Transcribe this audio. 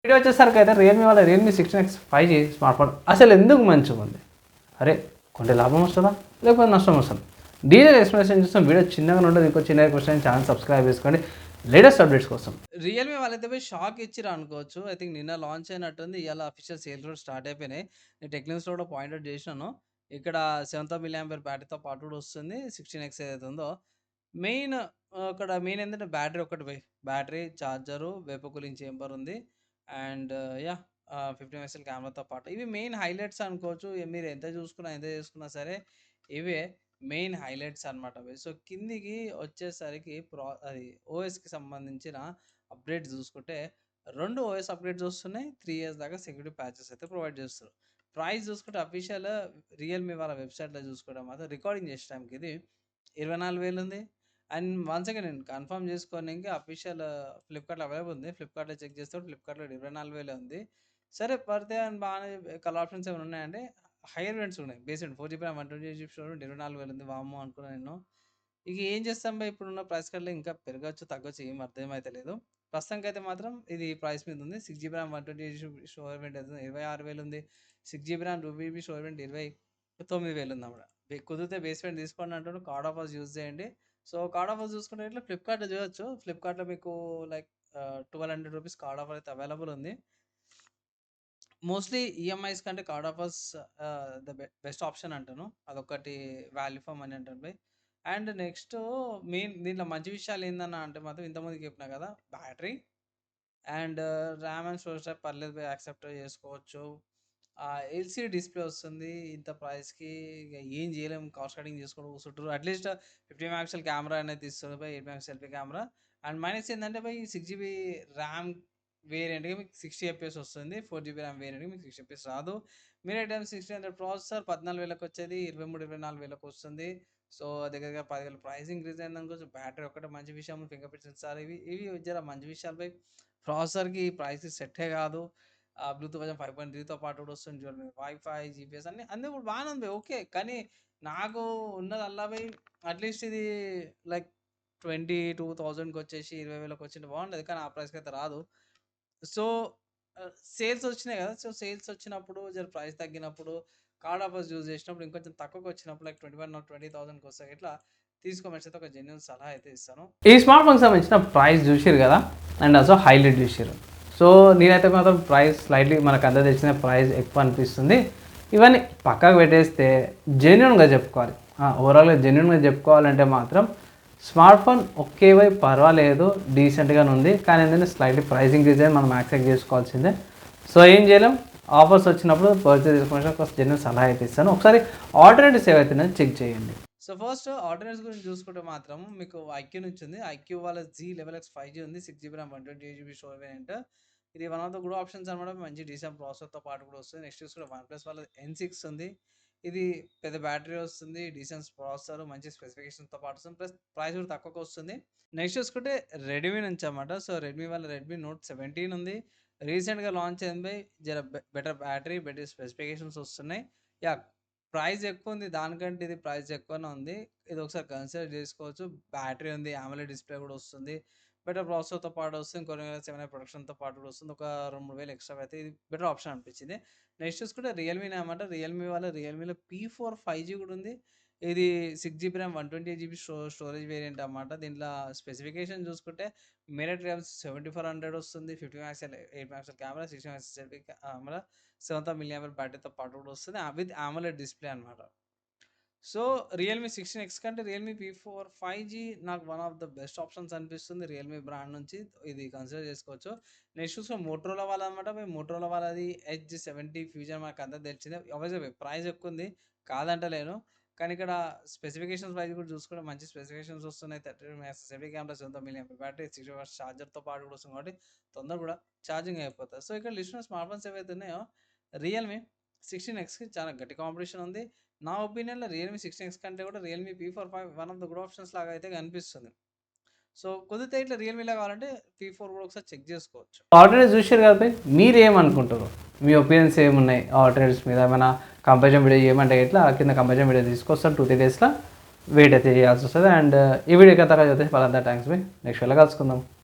Video వచ్చేసరికి అయితే Realme వాళ్ళ Realme 16X 5G smart phone అసలు ఎందుకు మంచిగా ఉంది? అరే కొంటే లాభం వస్తుందా లేకపోతే నష్టం వస్తుందా? డీటెయిల్ ఎక్స్ప్లెనేషన్ చూస్తాం. వీడియో చిన్నగా ఉండదు. ఇంకో చిన్న క్వశ్చన్ ఛానల్ సబ్స్క్రైబ్ చేసుకోండి లేటెస్ట్ అప్డేట్స్ కోసం. రియల్‌మీ వాళ్ళైతే పోయి షాక్ ఇచ్చిర్రు అనుకోవచ్చు. ఐ థింక్ నిన్న లాంచ్ అయినట్టుంది. ఇయాల అఫీషియల్ సేల్స్ కూడా స్టార్ట్ అయిపోయినాయి. నేను టెక్ న్యూస్‌లో కూడా పాయింట్ ఔట్ చేసినాను. ఇక్కడ 7000 మిల్లీ బ్యాటరీతో పాటు కూడా వస్తుంది. 16X ఏదైతే ఉందో మెయిన్ అక్కడ మెయిన్ ఏంటంటే బ్యాటరీ ఒక్కటి బై. Battery, charger, vapour cooling chamber ఉంది. And yeah! 50 మెగాపిక్సెల్ కెమెరాతో పాటు ఇవి మెయిన్ హైలైట్స్ అనుకోవచ్చు. మీరు ఎంత చూసుకున్నా, ఎంత చేసుకున్నా సరే ఇవే మెయిన్ హైలైట్స్ అనమాట అవి. సో, కిందికి వచ్చేసరికి అది ఓఎస్‌కి సంబంధించిన అప్డేట్స్ చూసుకుంటే 2 ఓఎస్ అప్డేట్స్ వస్తున్నాయి. 3 ఇయర్స్ దాకా సెక్యూరిటీ ప్యాచెస్ అయితే ప్రొవైడ్ చేస్తారు. ప్రైస్ చూసుకుంటే అఫీషియల్ రియల్‌మీ వాళ్ళ వెబ్‌సైట్‌లో చూసుకుంటే మాత్రం రికార్డింగ్ చేసే టైంకి ఇది 24,000 ఉంది. అండ్ వన్స్ అగైన్ నేను కన్ఫర్మ్ చేసుకోనికి అఫీషియల్ ఫ్లిప్‌కార్ట్‌లో అవైలబుల్ ఉంది. ఫ్లిప్‌కార్ట్‌లో చెక్ చేస్తే ఫ్లిప్‌కార్ట్‌లో 24,000 ఉంది. సరే పడితే అని బాగానే కలర్ ఆప్షన్స్ ఏమైనా ఉన్నాయంటే హైయర్ వేరియంట్స్ ఉన్నాయి. Based 4 GB RAM 128 GB storage 24,000 ఉంది. వామ్మో! అనుకున్నా నేను. ఇక ఏం చేస్తాం బా ఇప్పుడున్న ప్రైస్ కట్ల ఇంకా పెరగొచ్చు, తగ్గొచ్చు ఏం అర్థమైతలేదు. ప్రస్తుతానికైతే మాత్రం ఇది ప్రైస్ మీద ఉంది. 6 GB RAM 128 GB storage variant అయితే 26,000 ఉంది. 6 GB RAM 2 GB storage variant 29,000 ఉందన్నమాట. కుదిరితే బేస్ వేరియంట్ తీసుకోండి అంటుండు. కార్డ్ ఆఫర్స్ యూజ్ చేయండి. సో, కార్డ్ ఆఫర్స్ చూసుకుంటే ఇట్లా ఫ్లిప్‌కార్ట్‌లో చూడొచ్చు. ఫ్లిప్‌కార్ట్‌లో మీకు లైక్ ₹1,200 కార్డ్ ఆఫర్ అయితే అవైలబుల్ ఉంది. మోస్ట్‌లీ ఈఎంఐస్ కంటే card offers the best option అంటాను. అదొకటి వాల్యూ ఫర్ మనీ అంటాను బై. అండ్ నెక్స్ట్ మెయిన్ దీంట్లో మంచి విషయాలు ఏందన్నా అంటే మాత్రం ఇంతకుముందుకు చెప్పినా కదా! Battery and RAM and storage type పర్లేదు బై యాక్సెప్ట్ చేసుకోవచ్చు. ఎల్‌సీడీ డిస్‌ప్లే వస్తుంది. ఇంత ప్రైస్‌కి ఇగ ఏం చేయలేము. కాస్ట్ కటింగ్ చేసుకుంటూ కూర్చుంటారు. అట్‌లీస్ట్ 50 మెగాపిక్సెల్ కెమెరా అనేది ఇస్తుంది by. 8 megapixel selfie camera. And minus ఏందంటే బై 6 జీబీ ర్యామ్ వేరియంట్‌కి మీకు 60 ఎఫ్‌పిఎస్ వస్తుంది. 4 జీబీ ర్యామ్ వేరియంట్‌కి మీకు 60 ఎఫ్‌పిఎస్ రాదు. మీడియాటెక్ 1600 ప్రాసెసర్ 14,000కి వచ్చేది 23, 24,000కి వస్తుంది. సో, దగ్గర దగ్గర 10,000 ప్రైస్ ఇంక్రీజ్ అయిందనుకోవచ్చు. బ్యాటరీ ఒక్కటే మంచి విషయం. ఫింగర్ ప్రింట్ సెన్సార్ ఇవి జర మంచి విషయాలు బై. ప్రాసెసర్‌కి ప్రైస్ సెట్టే కాదు. బ్లూటూత్ వర్షన్ 5.3తో పాటు కూడా వస్తుంది చూడండి. వైఫై, జీపీఎస్ అన్నీ కూడా బానే ఉంది. ఓకే. కానీ నాకు ఉన్నదల్లా బై అట్‌లీస్ట్ ఇది లైక్ 22,000కి వచ్చేసి 20,000కి వచ్చింటే బాగుండేది. కానీ ఆ ప్రైస్‌కి అయితే రాదు. సో, సేల్స్ వచ్చినాయి కదా! సో, సేల్స్ వచ్చినప్పుడు జర ప్రైస్ తగ్గినప్పుడు కార్డ్ ఆఫర్స్ యూజ్ చేసినప్పుడు ఇంకొంచెం తక్కువకొచ్చినప్పుడు లైక్ 21 ఆర్ 20,000కి వస్తాయి. ఇట్లా తీసుకోమనేసి ఒక జెన్యూన్ సలహా అయితే ఇస్తాను. ఈ స్మార్ట్ ఫోన్కి సంబంధించిన ప్రైస్ చూసిర్రు కదా, అండ్ ఆల్సో హైలైట్ చూసిర్రు. సో నేనైతే మాత్రం ప్రైస్ స్లైట్లీ మనకు అందరు తెచ్చిన ప్రైస్ ఎక్కువ అనిపిస్తుంది. ఇవన్నీ పక్కకు పెట్టేస్తే జెన్యూన్గా చెప్పుకోవాలి. ఓవరాల్గా జెన్యూన్గా చెప్పుకోవాలంటే మాత్రం స్మార్ట్ ఫోన్ ఒకే వైపు పర్వాలేదు, డీసెంట్గానే ఉంది. కానీ ఏంటంటే స్లైట్లీ ప్రైస్ ఇంక్రీజ్ అయ్యి మనం యాక్సెప్ట్ చేసుకోవాల్సిందే. సో ఏం చేయలేం. ఆఫర్స్ వచ్చినప్పుడు పర్చేస్ చేసుకునే ఒక జెన్యూన్ సలహా అయితే ఇస్తాను. ఒకసారి ఆల్టర్నేటివ్స్ ఏవైతే చెక్ చేయండి. సో, ఫస్ట్ ఆల్టర్‌నేట్స్ గురించి చూసుకుంటే మాత్రం మీకు ఐక్యూ నుంచి ఉంది. ఐక్యూ వాళ్ళ జీ లెవెల్ ఎక్స్ 5G ఉంది. 6 GB RAM 128 GB storage variant. ఇది one of the good options అనమాట. మంచి డీసెంట్ ప్రాసెసర్‌తో పాటు కూడా వస్తుంది. నెక్స్ట్ చూసుకుంటే వన్‌ప్లస్ వాళ్ళ ఎన్6 ఉంది. ఇది పెద్ద బ్యాటరీ వస్తుంది. డీసెంట్ ప్రాసెసర్, మంచి స్పెసిఫికేషన్స్‌తో పాటు వస్తుంది. ప్లస్ ప్రైస్ కూడా తక్కువకి వస్తుంది. నెక్స్ట్ చూసుకుంటే రెడ్మీ నుంచి అనమాట. సో, రెడ్మీ వాళ్ళ రెడ్మీ నోట్ 17 ఉంది. రీసెంట్‌గా లాంచ్ అయింది బై. జర బెటర్ బ్యాటరీ, బెటర్ స్పెసిఫికేషన్స్ వస్తున్నాయి. యాహ్! ప్రైస్ ఎక్కువుంది. దానికంటే ఇది ప్రైస్ ఎక్కువనే ఉంది. ఇది ఒకసారి కన్సిడర్ జేసుకోవచ్చు. బ్యాటరీ ఉంది. అమోలెడ్ డిస్‌ప్లే గూడా వస్తుంది. బెటర్ ప్రాసెసర్‌తో పాటు వస్తుంది. కొరియోలో 7 ప్రొడక్షన్‌తో పాటు కూడా వస్తుంది. ఒక 2, 3,000 ఎక్స్‌ట్రా అయితే ఇది బెటర్ ఆప్షన్ అనిపించింది. నెక్స్ట్ చూసుకుంటే రియల్‌మీనే అనమాట. రియల్‌మీలో P4 5G కూడా ఉంది. ఇది 6 GB RAM 128 GB storage variant అనమాట. దీంట్లో స్పెసిఫికేషన్ చూసుకుంటే మీడియాటెక్ 7400 వస్తుంది. 50 megapixel 8 megapixel camera, 60 megapixel selfie camera, 7000 milli బ్యాటరీతో పాటు కూడా వస్తుంది. విత్ అమోలెడ్ డిస్‌ప్లే అనమాట. సో, రియల్‌మీ 16X కంటే రియల్‌మీ P4 5G నాకు one of the best options అనిపిస్తుంది. రియల్‌మీ బ్రాండ్ నుంచి ఇది కన్సిడర్ చేసుకోవచ్చు. నెక్స్ట్ చూసుకుంటే మోటరోలా వాళ్ళదనమాట. మోటరోలా వాళ్ళది ఎడ్జ్ 70 ఫ్యూజన్ మనకందరికి తెలిసిందే. ఆబ్వియస్‌గా ప్రైస్ ఎక్కువుంది. కాదంటలేను. కానీ ఇక్కడ స్పెసిఫికేషన్స్ వైస్ కూడా చూసుకుంటే మంచి స్పెసిఫికేషన్స్ వస్తున్నాయి. 32 mega selfie camera, 7000 milli battery, 60 watts చార్జర్‌తో పాటు కూడా వస్తుంది కాబట్టి తొందరగా కూడా ఛార్జింగ్ అయిపోతది. సో, ఇక్కడ లిస్ట్‌లో స్మార్ట్ ఫోన్స్ ఏవైతే ఉన్నాయో రియల్‌మీ 16Xకి చాలా గట్టి కాంపిటీషన్ ఉంది. నా ఒపీనియన్‌లో రియల్‌మీ 16X కంటే కూడా Realme P4 5 one of the good options లాగా అయితే కనిపిస్తుంది. సో, కుదిరితే ఇట్లా రియల్‌మీలో కావాలంటే P4 కూడా ఒకసారి చెక్ చేసుకోవచ్చు. ఆల్టర్నేటివ్స్ చూసారు కదా భయ్, మీరేమనుకుంటారు? మీ ఒపీనియన్స్ ఏమున్నాయి ఆల్టర్నేటివ్స్ మీద? ఏమైనా కంపారిజన్ వీడియో చేయమంటే ఎట్లా కింద కంపారిజన్ వీడియో తీసుకొస్తాను. 2, 3 డేస్లో వెయిట్ అయితే చేయాల్సి వస్తుంది. అండ్ ఈ వీడియో కథగా చదివితే వాళ్ళంతా థ్యాంక్స్ బై. నెక్స్ట్ వీడియోలో కలుసుకుందాం.